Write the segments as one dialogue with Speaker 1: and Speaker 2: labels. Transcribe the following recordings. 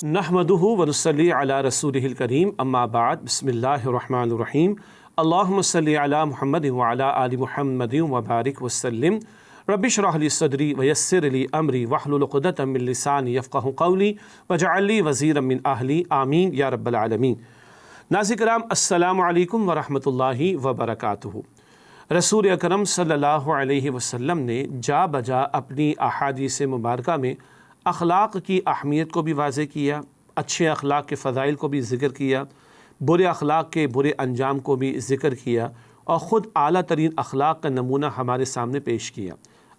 Speaker 1: نحمدہ ونصلی علی رسولہ الکریم اما بعد بسم اللہ الرحمن الرحیم اللہم صلی علی محمد وعلی آل محمد وبارک وسلم رب اشرح لی صدری ویسر لی امری واحلل عقدۃ من لسانی یفقہوا قولی واجعل لی وزیرا من اہلی آمین یا رب العالمین۔ ناظرین کرام السلام علیکم ورحمۃ اللہ وبرکاتہ۔ رسول اکرم صلی اللہ علیہ وسلم نے جا بجا اپنی احادیث مبارکہ میں اخلاق کی اہمیت کو بھی واضح کیا، اچھے اخلاق کے فضائل کو بھی ذکر کیا، برے اخلاق کے برے انجام کو بھی ذکر کیا، اور خود اعلیٰ ترین اخلاق کا نمونہ ہمارے سامنے پیش کیا۔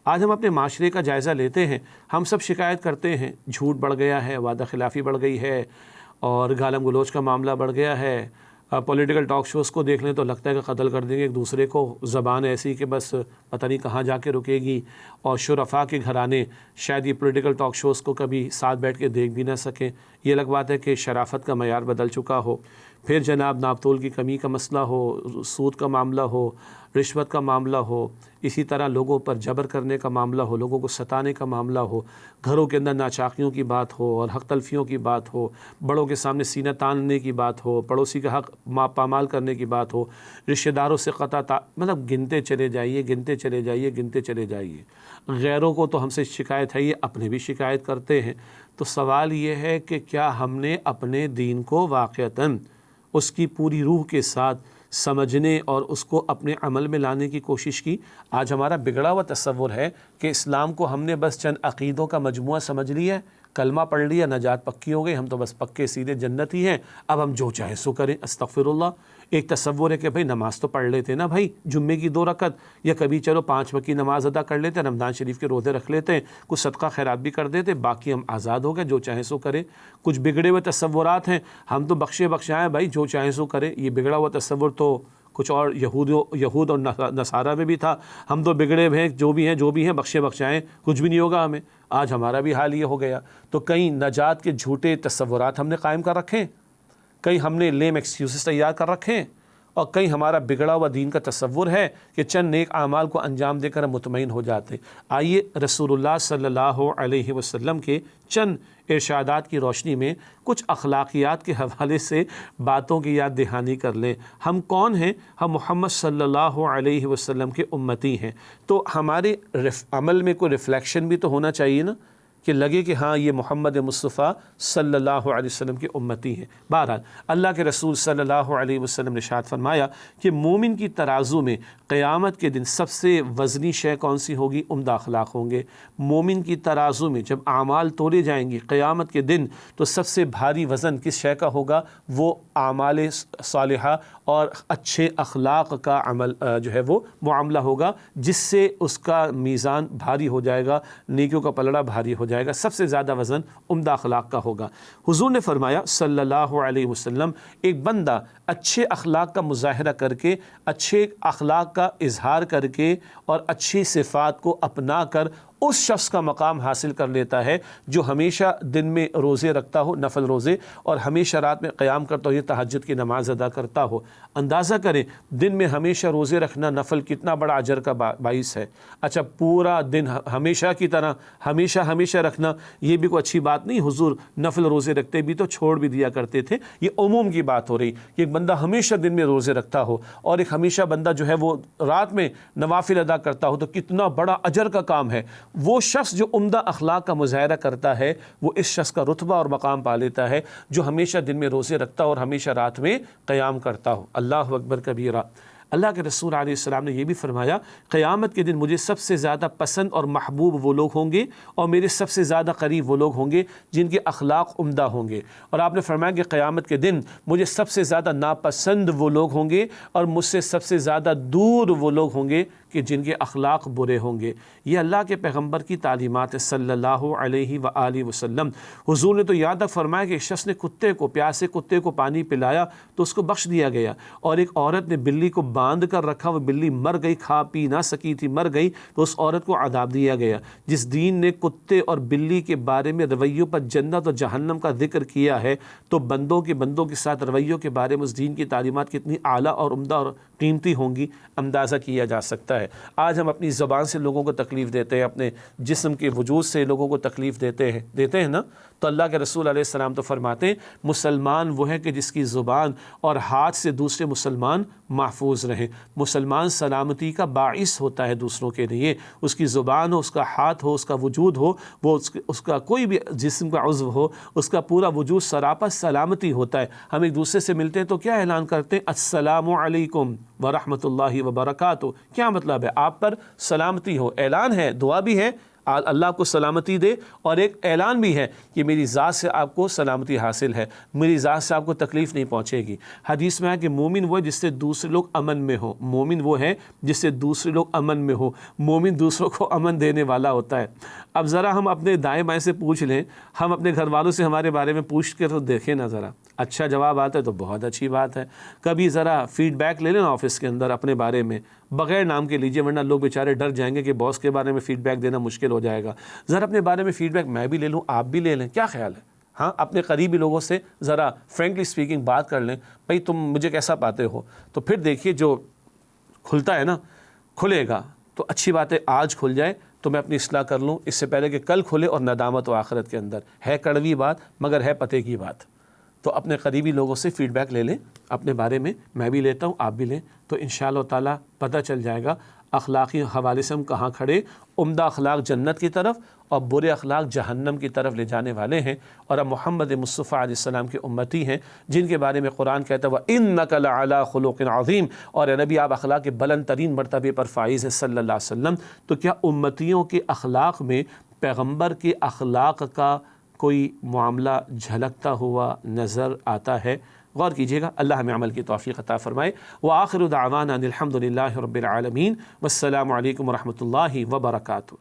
Speaker 1: آج ہم اپنے معاشرے کا جائزہ لیتے ہیں۔ ہم سب شکایت کرتے ہیں، جھوٹ بڑھ گیا ہے، وعدہ خلافی بڑھ گئی ہے، اور گالم گلوچ کا معاملہ بڑھ گیا ہے۔ پولیٹیکل ٹاک شوز کو دیکھ لیں تو لگتا ہے کہ قتل کر دیں گے ایک دوسرے کو، زبان ایسی کہ بس پتہ نہیں کہاں جا کے رکے گی، اور شرفاء کے گھرانے شاید یہ پولیٹیکل ٹاک شوز کو کبھی ساتھ بیٹھ کے دیکھ بھی نہ سکیں۔ یہ الگ بات ہے کہ شرافت کا معیار بدل چکا ہو۔ پھر جناب ناپ تول کی کمی کا مسئلہ ہو، سود کا معاملہ ہو، رشوت کا معاملہ ہو، اسی طرح لوگوں پر جبر کرنے کا معاملہ ہو، لوگوں کو ستانے کا معاملہ ہو، گھروں کے اندر ناچاقیوں کی بات ہو اور حق تلفیوں کی بات ہو، بڑوں کے سامنے سینہ تاننے کی بات ہو، پڑوسی کا حق پامال کرنے کی بات ہو، رشتہ داروں سے مطلب گنتے چلے جائیے، گنتے چلے جائیے، گنتے چلے جائیے۔ غیروں کو تو ہم سے شکایت ہے، یہ اپنے بھی شکایت کرتے ہیں۔ تو سوال یہ ہے کہ کیا ہم نے اپنے دین کو واقعتاً اس کی پوری روح کے ساتھ سمجھنے اور اس کو اپنے عمل میں لانے کی کوشش کی؟ آج ہمارا بگڑا ہوا تصور ہے کہ اسلام کو ہم نے بس چند عقیدوں کا مجموعہ سمجھ لیا ہے، کلمہ پڑھ لیا، نجات پکی ہو گئی، ہم تو بس پکے سیدھے جنتی ہیں، اب ہم جو چاہے سو کریں۔ استغفر اللہ۔ ایک تصور ہے کہ بھائی نماز تو پڑھ لیتے نا بھائی، جمعے کی 2 رکعت، یا کبھی چلو 5 وقت کی نماز ادا کر لیتے ہیں، رمضان شریف کے روزے رکھ لیتے ہیں، کچھ صدقہ خیرات بھی کر دیتے، باقی ہم آزاد ہو گئے، جو چاہے سو کریں۔ کچھ بگڑے ہوئے تصورات ہیں، ہم تو بخشے بخشائیں بھائی، جو چاہے سو کریں۔ یہ بگڑا ہوا تصور تو کچھ اور یہود اور نصارہ میں بھی تھا، ہم تو بگڑے ہیں، جو بھی ہیں بخشے بخشائیں، کچھ بھی نہیں ہوگا ہمیں۔ آج ہمارا بھی حال یہ ہو گیا۔ تو کئی نجات کے جھوٹے تصورات ہم نے قائم کر رکھے، کئی ہم نے لیم ایکسکیوزز تیار کر رکھے ہیں، اور کئی ہمارا بگڑا ہوا دین کا تصور ہے کہ چند نیک اعمال کو انجام دے کر ہم مطمئن ہو جاتے ہیں۔ آئیے رسول اللہ صلی اللہ علیہ وسلم کے چند ارشادات کی روشنی میں کچھ اخلاقیات کے حوالے سے باتوں کی یاد دہانی کر لیں۔ ہم کون ہیں؟ ہم محمد صلی اللہ علیہ وسلم کے امتی ہیں، تو ہمارے عمل میں کوئی ریفلیکشن بھی تو ہونا چاہیے نا، کہ لگے کہ ہاں یہ محمد مصطفیٰ صلی اللہ علیہ وسلم کے امتی ہیں۔ بہرحال اللہ کے رسول صلی اللہ علیہ وسلم نے ارشاد فرمایا کہ مومن کی ترازو میں قیامت کے دن سب سے وزنی شے کون سی ہوگی؟ عمدہ اخلاق ہوں گے۔ مومن کی ترازو میں جب اعمال تولے جائیں گے قیامت کے دن، تو سب سے بھاری وزن کس شے کا ہوگا؟ وہ اعمال صالحہ اور اچھے اخلاق کا عمل جو ہے وہ معاملہ ہوگا، جس سے اس کا میزان بھاری ہو جائے گا، نیکیوں کا پلڑا بھاری ہو جائے گا۔ سب سے زیادہ وزن عمدہ اخلاق کا ہوگا۔ حضور نے فرمایا صلی اللہ علیہ وسلم، ایک بندہ اچھے اخلاق کا مظاہرہ کر کے، اچھے اخلاق کا اظہار کر کے اور اچھی صفات کو اپنا کر اس شخص کا مقام حاصل کر لیتا ہے جو ہمیشہ دن میں روزے رکھتا ہو، نفل روزے، اور ہمیشہ رات میں قیام کرتا ہو، یہ تہجد کی نماز ادا کرتا ہو۔ اندازہ کریں دن میں ہمیشہ روزے رکھنا نفل کتنا بڑا اجر کا باعث ہے۔ اچھا پورا دن ہمیشہ کی طرح ہمیشہ رکھنا یہ بھی کوئی اچھی بات نہیں۔ حضور نفل روزے رکھتے بھی تو چھوڑ بھی دیا کرتے تھے۔ یہ عموم کی بات ہو رہی کہ ایک بندہ ہمیشہ دن میں روزے رکھتا ہو اور ایک ہمیشہ بندہ جو ہے وہ رات میں نوافل ادا کرتا ہو، تو کتنا بڑا اجر کا کام ہے۔ وہ شخص جو عمدہ اخلاق کا مظاہرہ کرتا ہے، وہ اس شخص کا رتبہ اور مقام پا لیتا ہے جو ہمیشہ دن میں روزے رکھتا ہو اور ہمیشہ رات میں قیام کرتا ہو۔ اللہ اکبر کبیرہ۔ اللہ کے رسول علیہ السلام نے یہ بھی فرمایا، قیامت کے دن مجھے سب سے زیادہ پسند اور محبوب وہ لوگ ہوں گے اور میرے سب سے زیادہ قریب وہ لوگ ہوں گے جن کے اخلاق عمدہ ہوں گے، اور آپ نے فرمایا کہ قیامت کے دن مجھے سب سے زیادہ ناپسند وہ لوگ ہوں گے اور مجھ سے سب سے زیادہ دور وہ لوگ ہوں گے کہ جن کے اخلاق برے ہوں گے۔ یہ اللہ کے پیغمبر کی تعلیمات صلی اللہ علیہ وآلہ وسلم۔ حضور نے تو یہاں تک فرمایا کہ ایک شخص نے پیاسے کتے کو پانی پلایا تو اس کو بخش دیا گیا، اور ایک عورت نے بلی کو باندھ کر رکھا وہ بلی مر گئی، کھا پی نہ سکی تھی، مر گئی، تو اس عورت کو عذاب دیا گیا۔ جس دین نے کتے اور بلی کے بارے میں رویوں پر جنت اور جہنم کا ذکر کیا ہے تو بندوں کے ساتھ رویوں کے بارے میں اس دین کی تعلیمات کتنی اعلیٰ اور عمدہ اور قیمتی ہوں گی اندازہ کیا جا سکتا ہے۔ آج ہم اپنی زبان سے لوگوں کو تکلیف دیتے ہیں، اپنے جسم کے وجود سے لوگوں کو تکلیف دیتے ہیں نا، تو اللہ کے رسول علیہ السلام تو فرماتے ہیں مسلمان وہ ہے کہ جس کی زبان اور ہاتھ سے دوسرے مسلمان محفوظ رہیں۔ مسلمان سلامتی کا باعث ہوتا ہے دوسروں کے لیے، اس کی زبان ہو، اس کا ہاتھ ہو، اس کا وجود ہو، وہ اس کا کوئی بھی جسم کا عضو ہو، اس کا پورا وجود سراپا سلامتی ہوتا ہے۔ ہم ایک دوسرے سے ملتے ہیں تو کیا اعلان کرتے ہیں؟ السلام علیکم ورحمۃ اللہ وبرکاتہ۔ کیا مطلب ہے؟ آپ پر سلامتی ہو، اعلان ہے، دعا بھی ہے اللہ کو سلامتی دے، اور ایک اعلان بھی ہے کہ میری ذات سے آپ کو سلامتی حاصل ہے، میری ذات سے آپ کو تکلیف نہیں پہنچے گی۔ حدیث میں ہے کہ مومن وہ ہے جس سے دوسرے لوگ امن میں ہوں، مومن وہ ہے جس سے دوسرے لوگ امن میں ہوں، مومن دوسروں کو امن دینے والا ہوتا ہے۔ اب ذرا ہم اپنے دائیں بائیں سے پوچھ لیں، ہم اپنے گھر والوں سے ہمارے بارے میں پوچھ کے تو دیکھیں نا ذرا، اچھا جواب آتا ہے تو بہت اچھی بات ہے۔ کبھی ذرا فیڈ بیک لے لیں آفس کے اندر اپنے بارے میں، بغیر نام کے لیجیے، ورنہ لوگ بیچارے ڈر جائیں گے کہ باس کے بارے میں فیڈ بیک دینا مشکل ہو جائے گا۔ ذرا اپنے بارے میں فیڈ بیک میں بھی لے لوں، آپ بھی لے لیں، کیا خیال ہے؟ ہاں، اپنے قریبی لوگوں سے ذرا فرینکلی اسپیکنگ بات کر لیں، بھئی تم مجھے کیسا پاتے ہو، تو پھر دیکھیے جو کھلتا ہے نا، کھلے گا تو اچھی بات ہے، آج کھل جائے تو میں اپنی اصلاح کر لوں اس سے پہلے کہ کل کھلے اور ندامت و آخرت کے اندر۔ ہے کڑوی بات مگر ہے پتے کی بات۔ تو اپنے قریبی لوگوں سے فیڈ بیک لے لیں اپنے بارے میں بھی لیتا ہوں، آپ بھی لیں، تو انشاءاللہ تعالیٰ پتہ چل جائے گا اخلاقی حوالے سے ہم کہاں کھڑے۔ عمدہ اخلاق جنت کی طرف اور برے اخلاق جہنم کی طرف لے جانے والے ہیں، اور اب محمد مصطفیٰ علیہ السلام کے امتی ہیں جن کے بارے میں قرآن کہتا ہے وَإِنَّكَ لَعَلَىٰ خُلُقٍ عَظِيمٍ، اور اے نبی آپ اخلاق کے بلند ترین مرتبے پر فائز ہیں صلی اللہ علیہ وسلم۔ تو کیا امتیوں کے اخلاق میں پیغمبر کے اخلاق کا کوئی معاملہ جھلکتا ہوا نظر آتا ہے؟ غور کیجیے گا، اللہ ہمیں عمل کی توفیق عطا فرمائے۔ وآخر دعوانا ان الحمد للہ رب العالمین، والسلام علیکم ورحمۃ اللہ وبرکاتہ۔